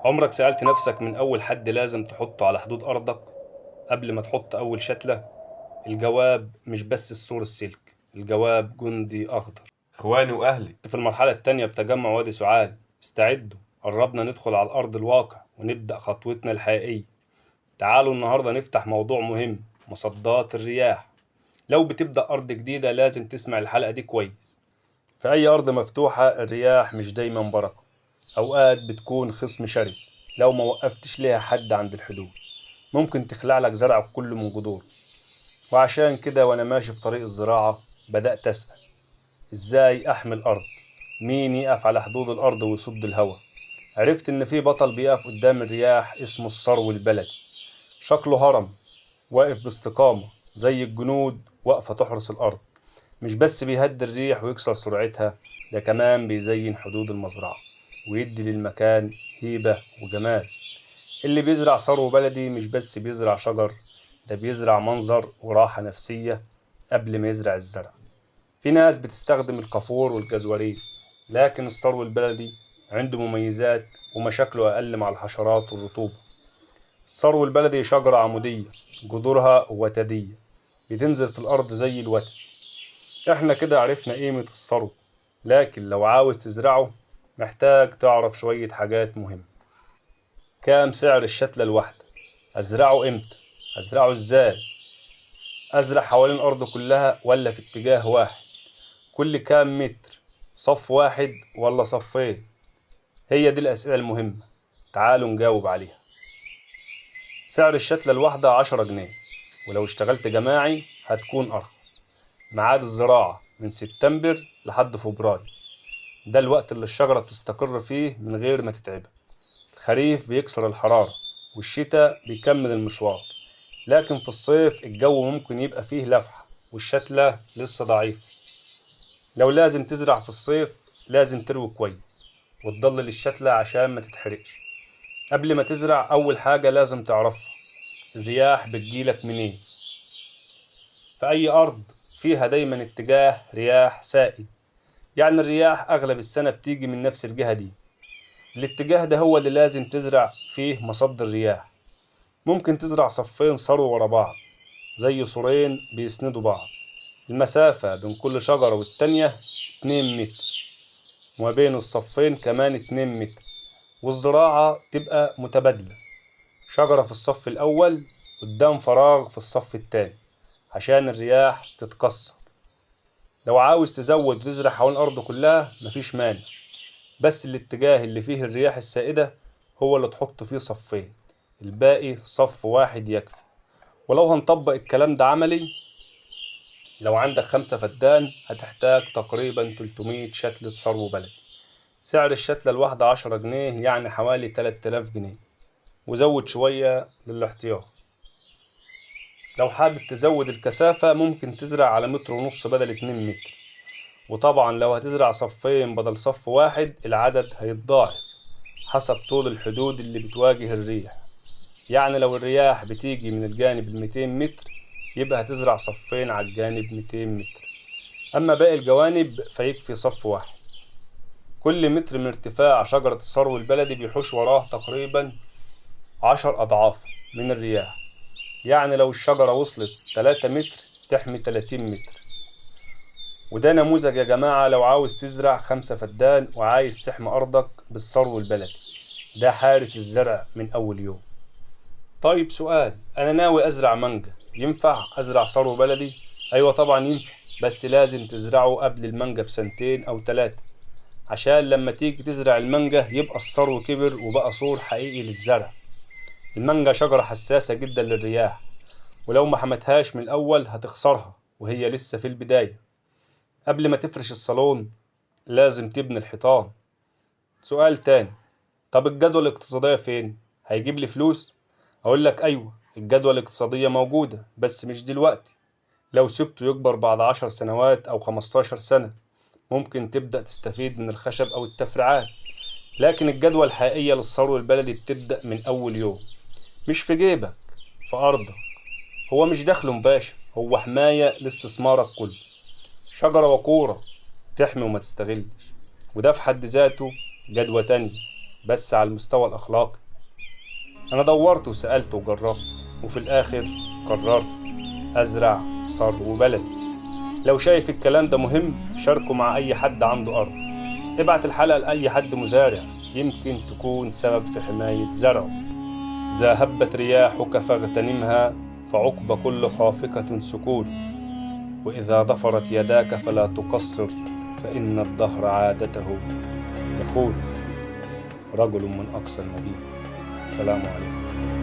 عمرك سألت نفسك من أول حد لازم تحطه على حدود أرضك قبل ما تحط أول شتلة؟ الجواب مش بس السور السلك، الجواب جندي أخضر. إخواني وأهلي. في المرحلة التانية بتجمع وادي سعال. استعدوا، قربنا ندخل على الأرض الواقع ونبدأ خطوتنا الحقيقية. تعالوا النهاردة نفتح موضوع مهم: مصدات الرياح. لو بتبدأ أرض جديدة لازم تسمع الحلقة دي كويس. في أي أرض مفتوحة الرياح مش دايما بركة، أوقات بتكون خصم شرس. لو ما وقفتش ليها حد عند الحدود ممكن تخلع لك زرعك كله من جذور. وعشان كده وأنا ماشي في طريق الزراعة بدأت أسأل: إزاي أحمي الأرض؟ مين يقف على حدود الأرض ويصد الهواء؟ عرفت إن في بطل بيقف قدام الرياح اسمه الثرو البلدي. شكله هرم، واقف باستقامة زي الجنود واقفة تحرس الأرض. مش بس بيهدي الريح ويكسر سرعتها، ده كمان بيزين حدود المزرعة ويدي للمكان هيبة وجمال. اللي بيزرع ثروة بلدي مش بس بيزرع شجر، ده بيزرع منظر وراحة نفسية قبل ما يزرع الزرع. في ناس بتستخدم الكافور والجزورين، لكن الثروة البلدي عنده مميزات ومشاكله أقل مع الحشرات والرطوبة. الثروة البلدي شجرة عمودية، جذورها وتدية، بتنزل في الأرض زي الوتد. احنا كده عرفنا قيمة الثروة، لكن لو عاوز تزرعه محتاج تعرف شوية حاجات مهمة. كام سعر الشتلة الواحدة؟ أزرعه إمتى؟ أزرعه إزاي؟ أزرع حوالين الأرض كلها ولا في اتجاه واحد؟ كل كام متر؟ صف واحد ولا صفين؟ هي دي الأسئلة المهمة، تعالوا نجاوب عليها. سعر الشتلة الواحدة 10 جنيه، ولو اشتغلت جماعي هتكون أرخص. ميعاد الزراعة من سبتمبر لحد فبراير، ده الوقت اللي الشجرة بتستقر فيه من غير ما تتعب. الخريف بيكسر الحرارة والشتاء بيكمل المشوار، لكن في الصيف الجو ممكن يبقى فيه لفحة والشتلة لسه ضعيفة. لو لازم تزرع في الصيف لازم تروي كويس وتضلل الشتلة عشان ما تتحرقش. قبل ما تزرع أول حاجة لازم تعرفها: الرياح بتجيلك منين؟ في أي أرض فيها دايما اتجاه رياح سائد، يعني الرياح أغلب السنة بتيجي من نفس الجهة دي. الاتجاه ده هو اللي لازم تزرع فيه مصد الرياح. ممكن تزرع صفين ثرو ورا بعض زي سورين بيسندوا بعض. المسافة بين كل شجرة والتانية 2 متر، وما بين الصفين كمان 2 متر. والزراعة تبقى متبادلة، شجرة في الصف الأول قدام فراغ في الصف التاني عشان الرياح تتكسر. لو عاوز تزود وتزرع حوالين الأرض كلها مفيش مانع، بس الاتجاه اللي فيه الرياح السائدة هو اللي تحط فيه صفين، الباقي صف واحد يكفي. ولو هنطبق الكلام ده عملي، لو عندك 5 فدان هتحتاج تقريبا 300 شتلة ثرو بلدي. سعر الشتلة الواحدة 10 جنيه، يعني حوالي 3000 جنيه، وزود شوية للاحتياط. لو حابب تزود الكثافة ممكن تزرع على 1.5 متر بدل 2 متر. وطبعا لو هتزرع صفين بدل صف واحد العدد هيتضاعف حسب طول الحدود اللي بتواجه الريح. يعني لو الرياح بتيجي من الجانب 200 متر يبقى هتزرع صفين على الجانب 200 متر، أما باقي الجوانب فيكفي صف واحد. كل متر من ارتفاع شجرة الثرو البلدي بيحوش وراه تقريبا 10 أضعاف من الرياح. يعني لو الشجرة وصلت 3 متر تحمي 30 متر. وده نموذج يا جماعة لو عاوز تزرع 5 فدان وعايز تحمي أرضك بالثرو البلدي، ده حارس الزرع من أول يوم. طيب سؤال: أنا ناوي أزرع مانجا، ينفع أزرع ثرو بلدي؟ أيوة طبعا ينفع، بس لازم تزرعه قبل المانجا بسنتين أو 3 عشان لما تيجي تزرع المانجا يبقى الثرو كبر وبقى سور حقيقي للزرع. المانجا شجرة حساسة جدا للرياح، ولو ما حمتهاش من الأول هتخسرها وهي لسه في البداية. قبل ما تفرش الصالون لازم تبني الحيطان. سؤال تاني: طب الجدوى الاقتصادية فين؟ هيجيب لي فلوس؟ أقول لك أيوة، الجدوى الاقتصادية موجودة بس مش دلوقتي. لو سبته يكبر بعد 10 سنوات أو 15 سنة ممكن تبدأ تستفيد من الخشب أو التفريعات. لكن الجدوى الحقيقية للثروة البلدي بتبدأ من أول يوم، مش في جيبك، في أرضك. هو مش دخل مباشر، هو حماية لاستثمارك كله. شجرة وقورة تحمي وما تستغلش، وده في حد ذاته جدوى تانية. بس على المستوى الأخلاقي. أنا دورت وسألت وجربت، وفي الآخر قررت أزرع ثروة بلدي. لو شايف الكلام ده مهم شاركه مع أي حد عنده أرض. ابعت الحلقة لأي حد مزارع، يمكن تكون سبب في حماية زرعه. إذا هبت رياحك فاغتنمها، فعقب كل خافقة سكون. وإذا ضفرت يداك فلا تقصر، فإن الدهر عادته يخون. رجل من أقصى المدينة. سلام عليكم.